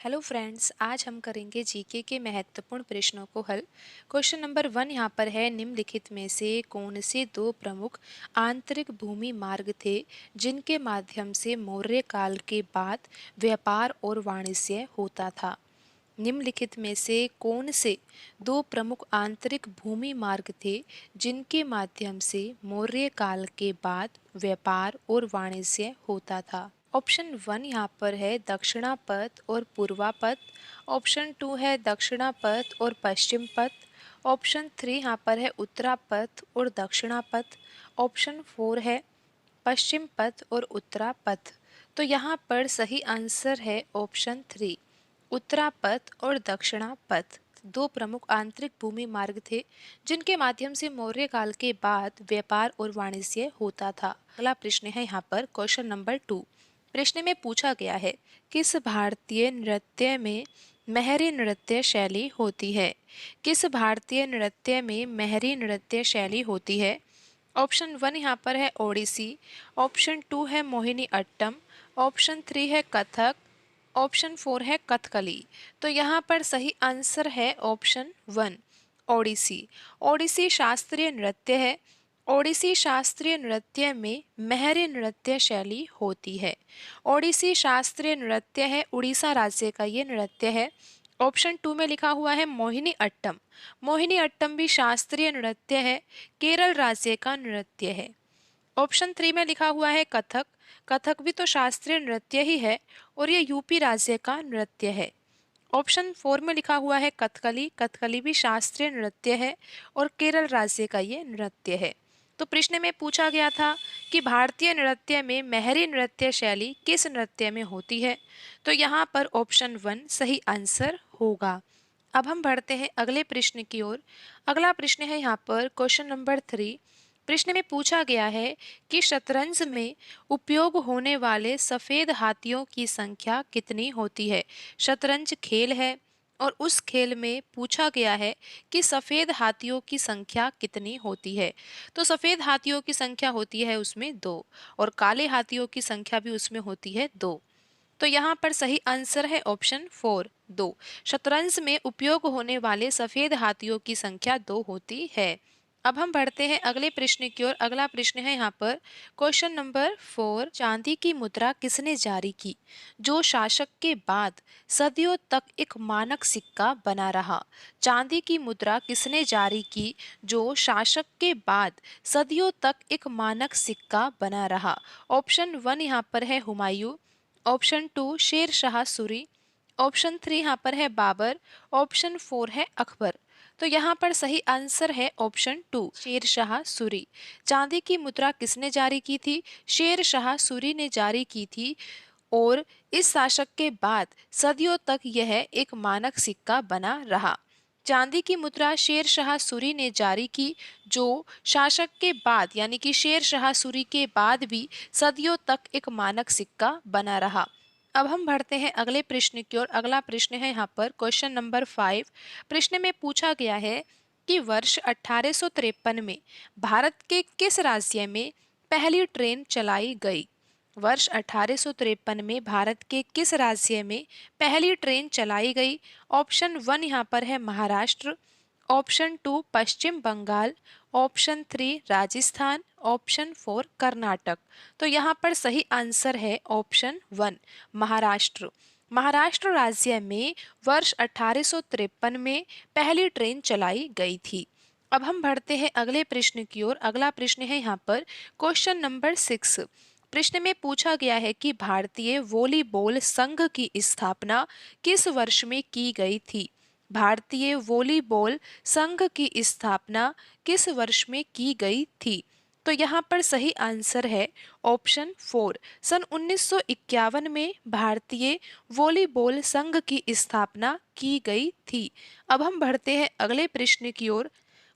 Hello friends, आज हम करेंगे जीके के महत्वपूर्ण प्रश्नों को हल। क्वेश्चन नंबर 1 यहाँ पर है, निम्नलिखित में से कौन से दो प्रमुख आंतरिक भूमि मार्ग थे जिनके माध्यम से मौर्य काल के बाद व्यापार और वाणिज्य होता था। निम्नलिखित में से कौन से दो प्रमुख आंतरिक भूमि मार्ग थे जिनके माध्यम से मौर्य काल के बाद व्यापार और वाणिज्य होता था। ऑप्शन 1 यहाँ पर है दक्षिणापथ और पूर्वापथ। ऑप्शन 2 है दक्षिणापथ और पश्चिम पथ। ऑप्शन 3 यहाँ पर है उत्तरापथ और दक्षिणापथ। ऑप्शन 4 है पश्चिम पथ और उत्तरापथ। तो यहाँ पर सही आंसर है ऑप्शन 3, उत्तरापथ और दक्षिणापथ। दो प्रमुख आंतरिक भूमि मार्ग थे जिनके माध्यम से मौर्य काल के बाद व्यापार और वाणिज्य होता था। अगला प्रश्न है यहाँ पर क्वेश्चन नंबर 2। प्रश्न में पूछा गया है, किस भारतीय नृत्य में मेहरी नृत्य शैली होती है? किस भारतीय नृत्य में मेहरी नृत्य शैली होती है? ऑप्शन 1 यहाँ पर है ओडिसी। ऑप्शन 2 है मोहिनी अट्टम। ऑप्शन 3 है कथक। ऑप्शन 4 है कथकली। तो यहाँ पर सही आंसर है ऑप्शन 1, ओडिसी। ओडिसी शास्त्रीय नृत्य है। ओडिसी शास्त्रीय नृत्य में मेहरी नृत्य शैली होती है। ओडिसी शास्त्रीय नृत्य है, उड़ीसा राज्य का ये नृत्य है। ऑप्शन 2 में लिखा हुआ है मोहिनी अट्टम। मोहिनी अट्टम भी शास्त्रीय नृत्य है, केरल राज्य का नृत्य है। ऑप्शन 3 में लिखा हुआ है कथक। कथक भी तो शास्त्रीय नृत्य ही है और ये यूपी राज्य का नृत्य है। ऑप्शन 4 में लिखा हुआ है कथकली। कथकली भी शास्त्रीय नृत्य है और केरल राज्य का ये नृत्य है। तो प्रश्न में पूछा गया था कि भारतीय नृत्य में मेहरी नृत्य शैली किस नृत्य में होती है? तो यहाँ पर ऑप्शन 1 सही आंसर होगा। अब हम बढ़ते हैं अगले प्रश्न की ओर। अगला प्रश्न है यहाँ पर क्वेश्चन नंबर 3। प्रश्न में पूछा गया है कि शतरंज में उपयोग होने वाले सफेद हाथियों की संख्या कितनी होती है? शतरंज खेल है और उस खेल में पूछा गया है कि सफेद हाथियों की संख्या कितनी होती है। तो सफेद हाथियों की संख्या होती है उसमें 2 और काले हाथियों की संख्या भी उसमें होती है 2। तो यहाँ पर सही आंसर है ऑप्शन 4, 2। शतरंज में उपयोग होने वाले सफेद हाथियों की संख्या 2 होती है। अब हम बढ़ते हैं अगले प्रश्न की ओर। अगला प्रश्न है यहाँ पर क्वेश्चन नंबर 4। चांदी की मुद्रा किसने जारी की जो शासक के बाद सदियों तक एक मानक सिक्का बना रहा? चांदी की मुद्रा किसने जारी की जो शासक के बाद सदियों तक एक मानक सिक्का बना रहा? ऑप्शन 1 यहाँ पर है हुमायूं। ऑप्शन 2 शेर शाह सूरी। ऑप्शन 3 यहाँ पर है बाबर। ऑप्शन 4 है अकबर। तो यहाँ पर सही आंसर है ऑप्शन 2, शेर शाह सूरी। चांदी की मुद्रा किसने जारी की थी? शेर शाह सूरी ने जारी की थी और इस शासक के बाद सदियों तक यह एक मानक सिक्का बना रहा। चांदी की मुद्रा शेर शाह सूरी ने जारी की जो शासक के बाद यानी कि शेर शाह सूरी के बाद भी सदियों तक एक मानक सिक्का बना रहा। अब हम बढ़ते हैं अगले प्रश्न की ओर। अगला प्रश्न है यहाँ पर क्वेश्चन नंबर 5। प्रश्न में पूछा गया है कि वर्ष 1853 में भारत के किस राज्य में पहली ट्रेन चलाई गई? वर्ष 1853 में भारत के किस राज्य में पहली ट्रेन चलाई गई? ऑप्शन 1 यहाँ पर है महाराष्ट्र। ऑप्शन 2 पश्चिम बंगाल। ऑप्शन 3 राजस्थान। ऑप्शन 4 कर्नाटक। तो यहाँ पर सही आंसर है ऑप्शन 1, महाराष्ट्र। महाराष्ट्र राज्य में वर्ष 1853 में पहली ट्रेन चलाई गई थी। अब हम बढ़ते हैं अगले प्रश्न की ओर। अगला प्रश्न है यहाँ पर क्वेश्चन नंबर 6। प्रश्न में पूछा गया है कि भारतीय वॉलीबॉल संघ की स्थापना किस वर्ष में की गई थी? भारतीय वॉलीबॉल संघ की स्थापना किस वर्ष में की गई थी? तो यहाँ पर सही आंसर है ऑप्शन 4, सन 1951 में भारतीय वॉलीबॉल संघ की स्थापना की गई थी। अब हम बढ़ते हैं अगले प्रश्न की ओर।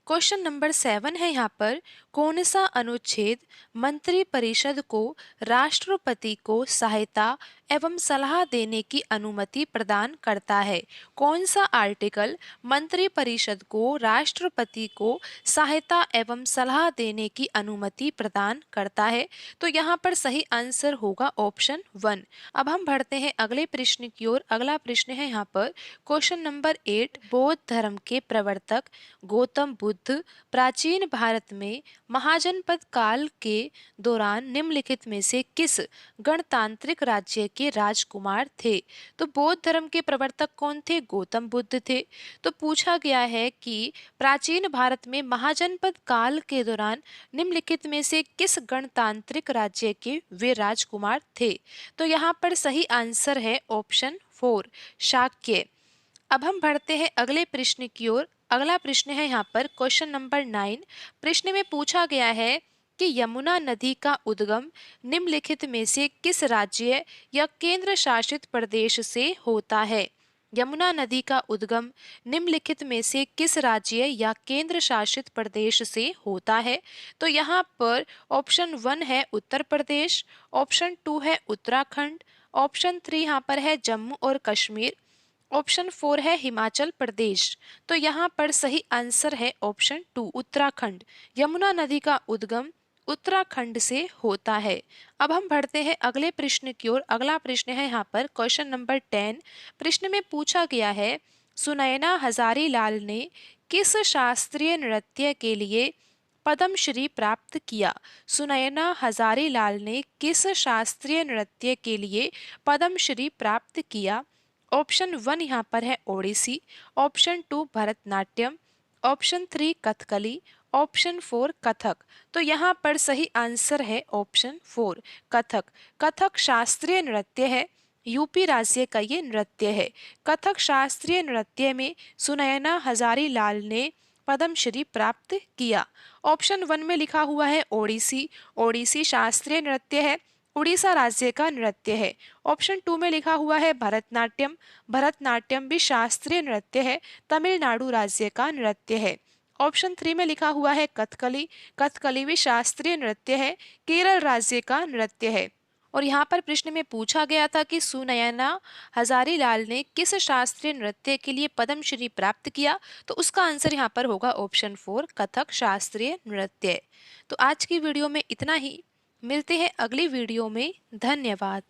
क्वेश्चन नंबर 7 है यहाँ पर कौन सा अनुच्छेद मंत्रिपरिषद को राष्ट्रपति को सहायता एवं सलाह देने की अनुमति प्रदान करता है? कौन सा आर्टिकल मंत्रिपरिषद को राष्ट्रपति को सहायता एवं सलाह देने की अनुमति प्रदान करता है? तो यहाँ पर सही आंसर होगा ऑप्शन 1। अब हम बढ़ते हैं अगले प्रश्न की ओर। अगला प्रश्न है यहाँ पर क्वेश्चन नंबर 8। बौद्ध धर्म के प्रवर्तक गौतम बुद्ध प्राचीन भारत में महाजनपद काल के दौरान निम्नलिखित में से किस गणतांत्रिक राज्य के राजकुमार थे? तो बौद्ध धर्म के प्रवर्तक कौन थे? गौतम बुद्ध थे। तो पूछा गया है कि प्राचीन भारत में महाजनपद काल के दौरान निम्नलिखित में से किस गणतांत्रिक राज्य के वे राजकुमार थे? तो यहाँ पर सही आंसर है ऑप्शन 4 शाक्य। अब हम बढ़ते हैं अगले प्रश्न की ओर। अगला प्रश्न है यहाँ पर क्वेश्चन नंबर 9। प्रश्न में पूछा गया है कि यमुना नदी का उद्गम निम्नलिखित में से किस राज्य या केंद्र शासित प्रदेश से होता है? यमुना नदी का उद्गम निम्नलिखित में से किस राज्य या केंद्र शासित प्रदेश से होता है? तो यहाँ पर ऑप्शन 1 है उत्तर प्रदेश, ऑप्शन 2 है उत्तराखंड, ऑप्शन 3 यहाँ पर है जम्मू और कश्मीर, ऑप्शन 4 है हिमाचल प्रदेश। तो यहाँ पर सही आंसर है ऑप्शन 2 उत्तराखंड। यमुना नदी का उद्गम उत्तराखंड से होता है। अब हम बढ़ते हैं अगले प्रश्न की ओर। अगला प्रश्न है यहाँ पर क्वेश्चन नंबर 10। प्रश्न में पूछा गया है सुनयना हजारीलाल ने किस शास्त्रीय नृत्य के लिए पद्मश्री प्राप्त किया? सुनयना हजारीलाल ने किस शास्त्रीय नृत्य के लिए पद्मश्री प्राप्त किया? ऑप्शन 1 यहाँ पर है Odissi, option 2 Bharatanatyam, option 3 Kathakali, option 4 Kathak. तो यहाँ पर सही आंसर है ऑप्शन 4 कथक। कथक शास्त्रीय नृत्य है, यूपी राज्य का ये नृत्य है। कथक शास्त्रीय नृत्य में सुनयना हजारीलाल ने पद्मश्री प्राप्त किया। ऑप्शन 1 में लिखा हुआ है ओडिसी, ओडिसी शास्त्रीय नृत्य है, उड़ीसा राज्य का नृत्य है। ऑप्शन 2 में लिखा हुआ है भरतनाट्यम, भरतनाट्यम भी शास्त्रीय नृत्य है, तमिलनाडु राज्य का नृत्य है। ऑप्शन 3 में लिखा हुआ है कथकली, कथकली भी शास्त्रीय नृत्य है, केरल राज्य का नृत्य है। और यहाँ पर प्रश्न में पूछा गया था कि सुनयना हजारीलाल ने किस शास्त्रीय नृत्य के लिए पद्मश्री प्राप्त किया? तो उसका आंसर यहाँ पर होगा ऑप्शन 4 कथक शास्त्रीय नृत्य। तो आज की वीडियो में इतना ही। मिलते हैं अगली वीडियो में। धन्यवाद।